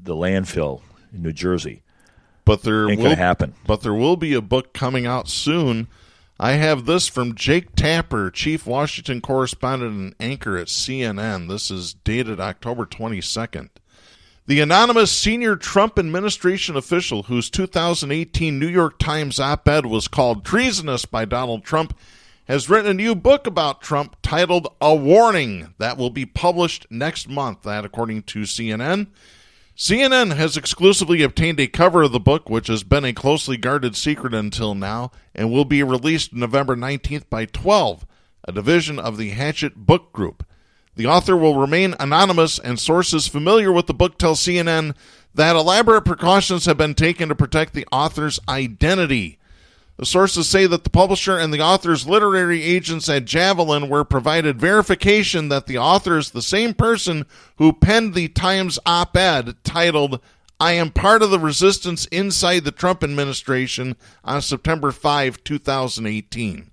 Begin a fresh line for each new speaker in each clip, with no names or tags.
the landfill in New Jersey.
But there
Ain't gonna happen.
But there will be a book coming out soon. I have this from Jake Tapper, chief Washington correspondent and anchor at CNN. This is dated October 22nd. The anonymous senior Trump administration official whose 2018 New York Times op-ed was called treasonous by Donald Trump has written a new book about Trump titled A Warning that will be published next month, that according to CNN. CNN has exclusively obtained a cover of the book, which has been a closely guarded secret until now, and will be released November 19th by 12, a division of the Hachette Book Group. The author will remain anonymous, and sources familiar with the book tell CNN that elaborate precautions have been taken to protect the author's identity. The sources say that the publisher and the author's literary agents at Javelin were provided verification that the author is the same person who penned the Times op-ed titled, I am part of the resistance inside the Trump administration on September 5, 2018.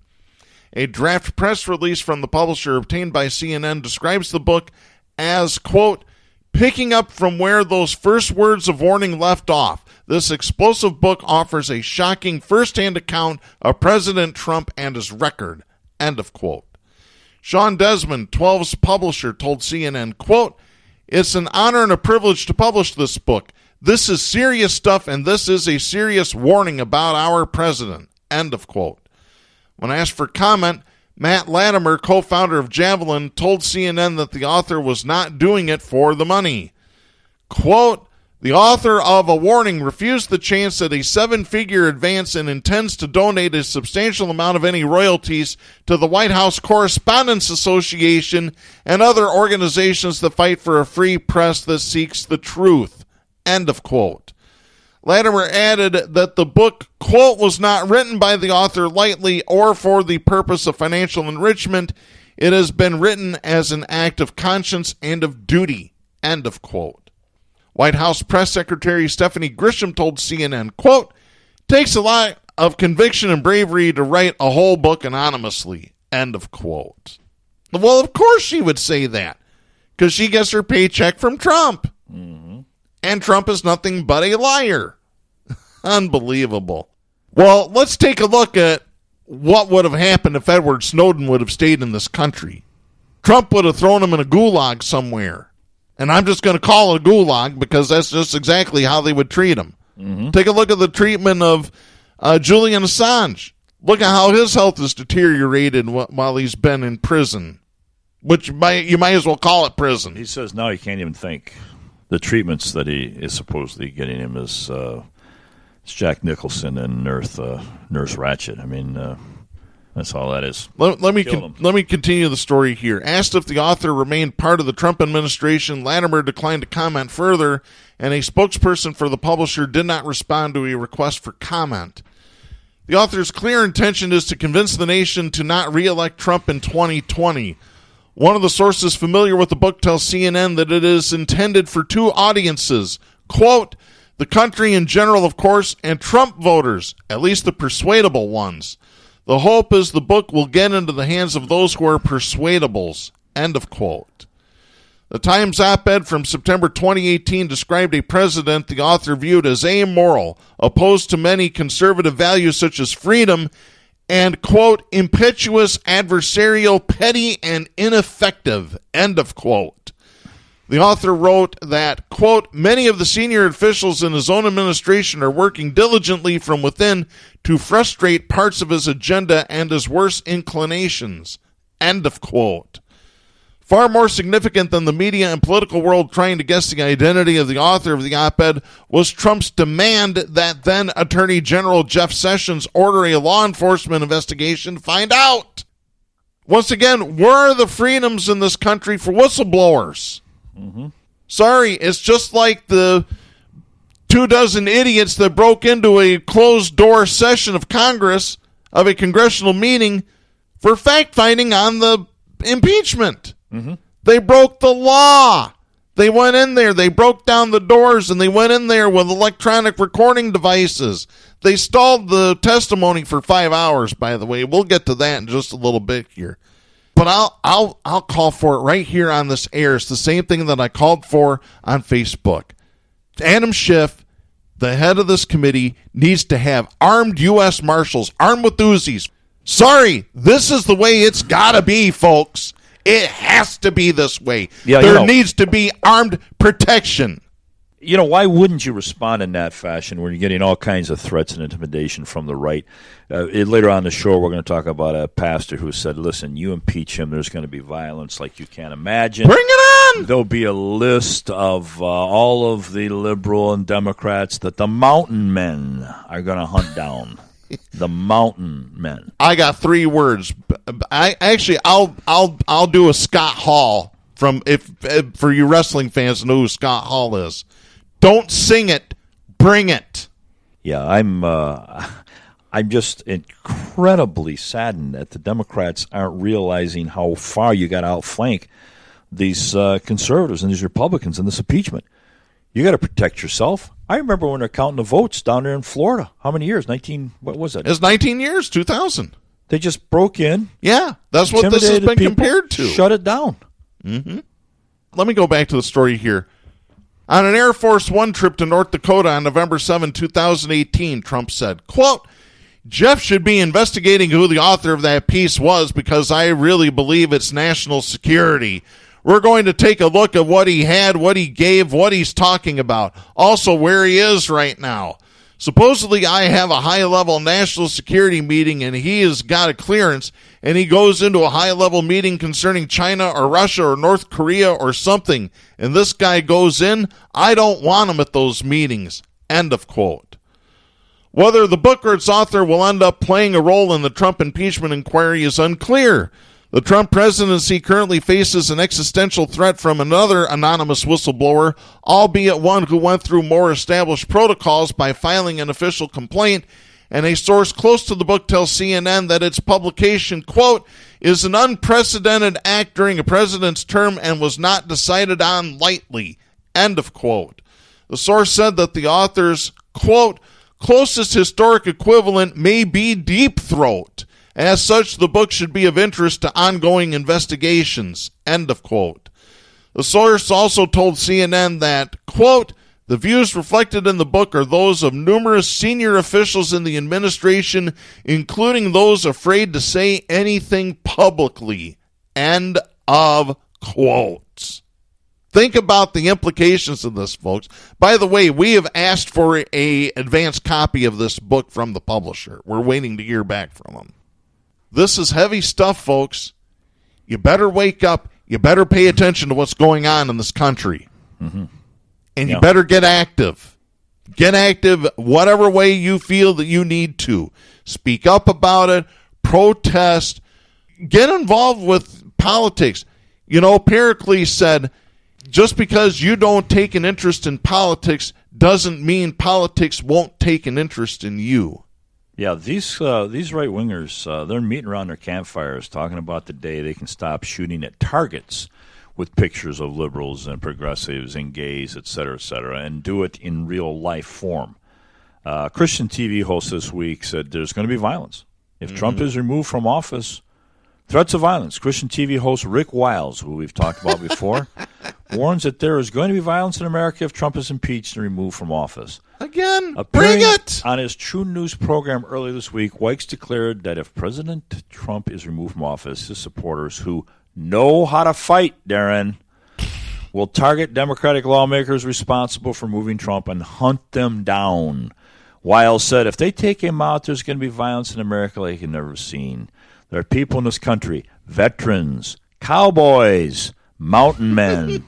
A draft press release from the publisher obtained by CNN describes the book as, quote, picking up from where those first words of warning left off. This explosive book offers a shocking first-hand account of President Trump and his record, end of quote. Sean Desmond, 12's publisher, told CNN, quote, it's an honor and a privilege to publish this book. This is serious stuff, and this is a serious warning about our president, end of quote. When asked for comment, Matt Latimer, co-founder of Javelin, told CNN that the author was not doing it for the money. Quote, the author of A Warning refused the chance at a 7-figure advance and intends to donate a substantial amount of any royalties to the White House Correspondents Association and other organizations that fight for a free press that seeks the truth, end of quote. Latimer added that the book, quote, was not written by the author lightly or for the purpose of financial enrichment. It has been written as an act of conscience and of duty, end of quote. White House Press Secretary Stephanie Grisham told CNN, quote, takes a lot of conviction and bravery to write a whole book anonymously, end of quote. Well, of course she would say that, because she gets her paycheck from Trump. Mm-hmm. And Trump is nothing but a liar. Unbelievable. Well, let's take a look at what would have happened if Edward Snowden would have stayed in this country. Trump would have thrown him in a gulag somewhere. And I'm just going to call it a gulag because that's just exactly how they would treat him. Mm-hmm. Take a look at the treatment of Julian Assange. Look at how his health is deteriorated while he's been in prison, which you might as well call it prison.
He says now he can't even think. The treatments that he is supposedly getting him is Jack Nicholson and Nurse Ratched. I mean, that's all that is.
Let me continue the story here. Asked if the author remained part of the Trump administration, Latimer declined to comment further, and a spokesperson for the publisher did not respond to a request for comment. The author's clear intention is to convince the nation to not re-elect Trump in 2020. One of the sources familiar with the book tells CNN that it is intended for two audiences, quote, the country in general, of course, and Trump voters, at least the persuadable ones. The hope is the book will get into the hands of those who are persuadables, end of quote. The Times op-ed from September 2018 described a president the author viewed as amoral, opposed to many conservative values such as freedom, and, quote, impetuous, adversarial, petty, and ineffective, end of quote. The author wrote that, quote, many of the senior officials in his own administration are working diligently from within to frustrate parts of his agenda and his worst inclinations, end of quote. Far more significant than the media and political world trying to guess the identity of the author of the op-ed was Trump's demand that then Attorney General Jeff Sessions order a law enforcement investigation to find out. Once again, where are the freedoms in this country for whistleblowers? Mm-hmm. Sorry, it's just like the 24 idiots that broke into a closed-door session of Congress, of a congressional meeting, for fact-finding on the impeachment. Mm-hmm. They broke the law. They went in there. They broke down the doors, and they went in there with electronic recording devices. They stalled the testimony for 5 hours, by the way. We'll get to that in just a little bit here. But I'll call for it right here on this air. It's the same thing that I called for on Facebook. Adam Schiff, the head of this committee, needs to have armed U.S. Marshals, armed with Uzis. Sorry, this is the way it's got to be, folks. It has to be this way.
Yeah,
there needs to be armed protection.
Why wouldn't you respond in that fashion when you're getting all kinds of threats and intimidation from the right? Later on the show, we're going to talk about a pastor who said, listen, you impeach him, there's going to be violence like you can't imagine.
Bring it on!
There'll be a list of all of the liberal and Democrats that the mountain men are going to hunt down. The mountain men.
I got 3 words. I'll do a Scott Hall for you wrestling fans to know who Scott Hall is. Don't sing it, bring it.
Yeah, I'm just incredibly saddened that the Democrats aren't realizing how far you got to outflank these conservatives and these Republicans in this impeachment. You got to protect yourself. I remember when they're counting the votes down there in Florida. How many years? 19, what was it?
It's 19 years, 2000.
They just broke in.
Yeah, that's what this has been compared to.
Shut it down.
Mm-hmm. Let me go back to the story here. On an Air Force One trip to North Dakota on November 7, 2018, Trump said, quote, Jeff should be investigating who the author of that piece was because I really believe it's national security. We're going to take a look at what he had, what he gave, what he's talking about, also where he is right now. Supposedly, I have a high-level national security meeting, and he has got a clearance, and he goes into a high-level meeting concerning China or Russia or North Korea or something, and this guy goes in. I don't want him at those meetings. End of quote. Whether the book or its author will end up playing a role in the Trump impeachment inquiry is unclear. The Trump presidency currently faces an existential threat from another anonymous whistleblower, albeit one who went through more established protocols by filing an official complaint, and a source close to the book tells CNN that its publication, quote, is an unprecedented act during a president's term and was not decided on lightly, end of quote. The source said that the author's, quote, closest historic equivalent may be Deep Throat. As such, the book should be of interest to ongoing investigations, end of quote. The source also told CNN that, quote, the views reflected in the book are those of numerous senior officials in the administration, including those afraid to say anything publicly, end of quotes. Think about the implications of this, folks. By the way, we have asked for an advance copy of this book from the publisher. We're waiting to hear back from them. This is heavy stuff, folks. You better wake up. You better pay attention to what's going on in this country.
Mm-hmm.
And you better get active. Get active whatever way you feel that you need to. Speak up about it. Protest. Get involved with politics. Pericles said, just because you don't take an interest in politics doesn't mean politics won't take an interest in you.
Yeah, these right-wingers, they're meeting around their campfires talking about the day they can stop shooting at targets with pictures of liberals and progressives and gays, et cetera, and do it in real-life form. Christian TV host this week said there's going to be violence. If Trump is removed from office, threats of violence. Christian TV host Rick Wiles, who we've talked about before, warns that there is going to be violence in America if Trump is impeached and removed from office.
Again,
Appearing
bring it!
On his True News program earlier this week, Wikes declared that if President Trump is removed from office, his supporters who know how to fight, Darren, will target Democratic lawmakers responsible for moving Trump and hunt them down. Wiles said if they take him out, there's going to be violence in America like you've never seen. There are people in this country, veterans, cowboys, mountain men,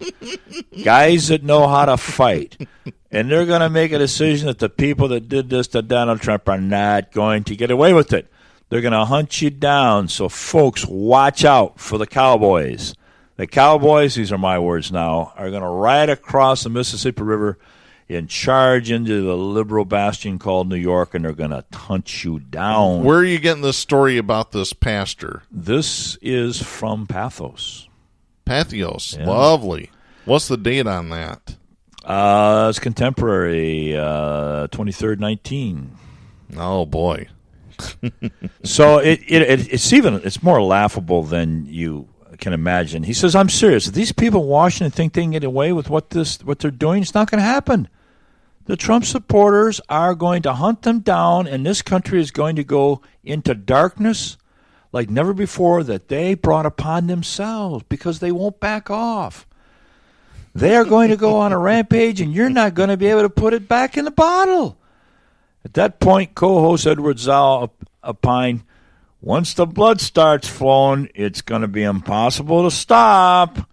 guys that know how to fight. And they're going to make a decision that the people that did this to Donald Trump are not going to get away with it. They're going to hunt you down. So, folks, watch out for the cowboys. The cowboys, these are my words now, are going to ride across the Mississippi River and charge into the liberal bastion called New York, and they're going to hunt you down.
Where are you getting this story about this pastor?
This is from Pathos.
Pathos. Yeah. Lovely. What's the date on that?
It's contemporary, 23rd, 19.
Oh, boy.
So it's more laughable than you can imagine. He says, I'm serious. If these people in Washington think they can get away with what they're doing, it's not going to happen. The Trump supporters are going to hunt them down, and this country is going to go into darkness like never before that they brought upon themselves because they won't back off. They are going to go on a rampage, and you're not going to be able to put it back in the bottle. At that point, co-host Edward Zhao opined, once the blood starts flowing, it's going to be impossible to stop.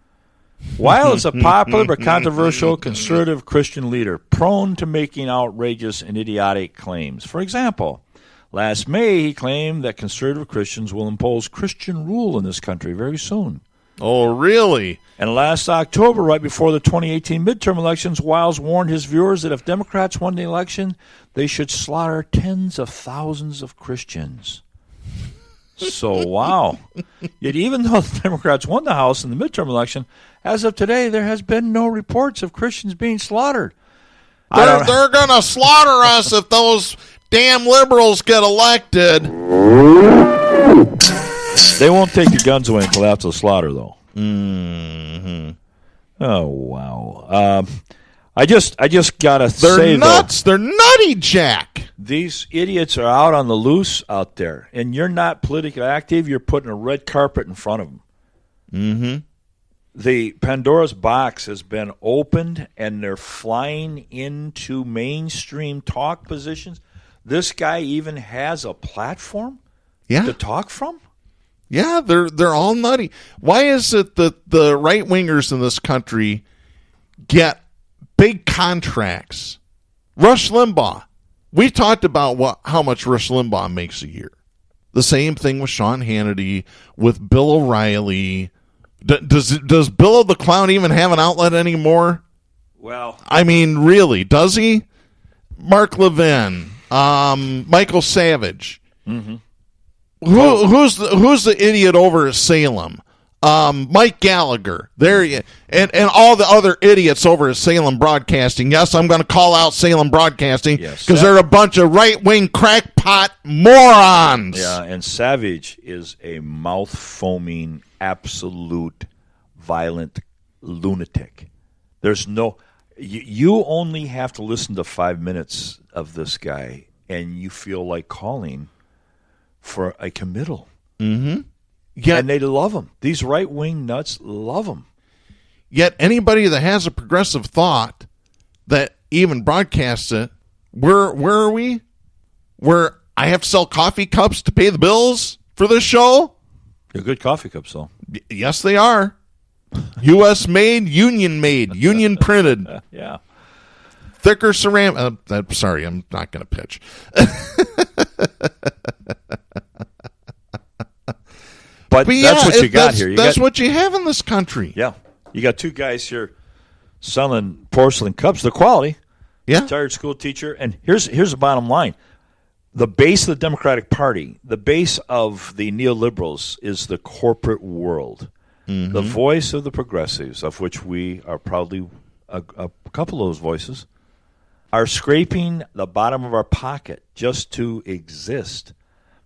Weil is a popular but controversial conservative Christian leader prone to making outrageous and idiotic claims. For example, last May he claimed that conservative Christians will impose Christian rule in this country very soon.
Oh, really?
And last October, right before the 2018 midterm elections, Wiles warned his viewers that if Democrats won the election, they should slaughter tens of thousands of Christians. So, wow. Yet even though the Democrats won the House in the midterm election, as of today, there has been no reports of Christians being slaughtered.
They're going to slaughter us if those damn liberals get elected.
They won't take your guns away until after the slaughter, though.
Mm-hmm.
Oh, wow. I just gotta say,
they're nuts. They're nutty, Jack.
These idiots are out on the loose out there, and you're not politically active. You're putting a red carpet in front of them.
Mm-hmm.
The Pandora's box has been opened, and they're flying into mainstream talk positions. This guy even has a platform to talk from?
Yeah, they're all nutty. Why is it that the right-wingers in this country get big contracts? Rush Limbaugh. We talked about how much Rush Limbaugh makes a year. The same thing with Sean Hannity, with Bill O'Reilly. Does Bill the Clown even have an outlet anymore?
Well,
I mean, really, does he? Mark Levin, Michael Savage.
Mm-hmm.
Who's the idiot over at Salem? Mike Gallagher. There you and all the other idiots over at Salem Broadcasting. Yes, I'm going to call out Salem Broadcasting because they're a bunch of right-wing crackpot morons.
Yeah, and Savage is a mouth-foaming, absolute, violent lunatic. There's no... You only have to listen to 5 minutes of this guy, and you feel like calling for a committal.
Mm-hmm. Yet,
and they love him. These right-wing nuts love him.
Yet anybody that has a progressive thought that even broadcasts it, where are we? Where I have to sell coffee cups to pay the bills for this show?
They're good coffee cups, though.
Yes, they are. U.S. made, union printed.
Yeah.
Thicker ceramic. Sorry, I'm not going to pitch.
But that's what you got here.
That's what you have in this country.
Yeah. You got two guys here selling porcelain cups. They're quality.
Yeah.
Retired school teacher. And here's the bottom line. The base of the Democratic Party, the base of the neoliberals is the corporate world. Mm-hmm. The voice of the progressives, of which we are proudly a couple of those voices, are scraping the bottom of our pocket just to exist,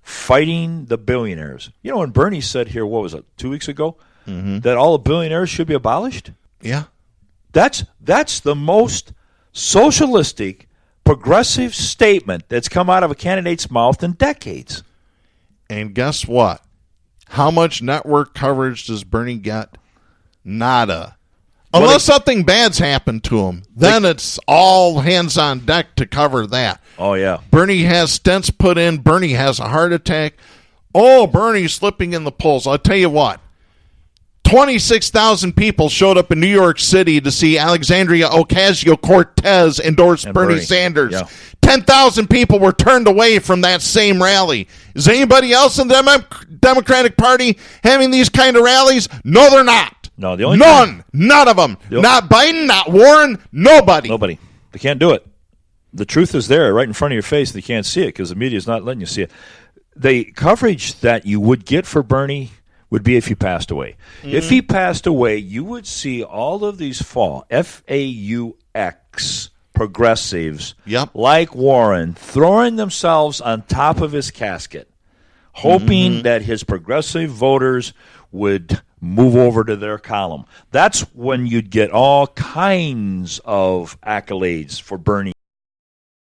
fighting the billionaires. You know, when Bernie said here, what was it, 2 weeks ago, that all the billionaires should be abolished?
Yeah.
That's the most socialistic, progressive statement that's come out of a candidate's mouth in decades.
And guess what? How much network coverage does Bernie get? Nada. Unless something bad's happened to him, then it's all hands on deck to cover that.
Oh, yeah.
Bernie has stents put in. Bernie has a heart attack. Oh, Bernie's slipping in the polls. I'll tell you what. 26,000 people showed up in New York City to see Alexandria Ocasio-Cortez endorse Bernie Sanders. Yeah. 10,000 people were turned away from that same rally. Is anybody else in the Democratic Party having these kind of rallies? No, they're not.
No, the only
none of them. Not Biden, not Warren, nobody.
They can't do it. The truth is there, right in front of your face. They can't see it because the media is not letting you see it. The coverage that you would get for Bernie would be if he passed away. Mm-hmm. If he passed away, you would see all of these FAUX progressives like Warren throwing themselves on top of his casket, hoping that his progressive voters would move over to their column. That's when you'd get all kinds of accolades for Bernie.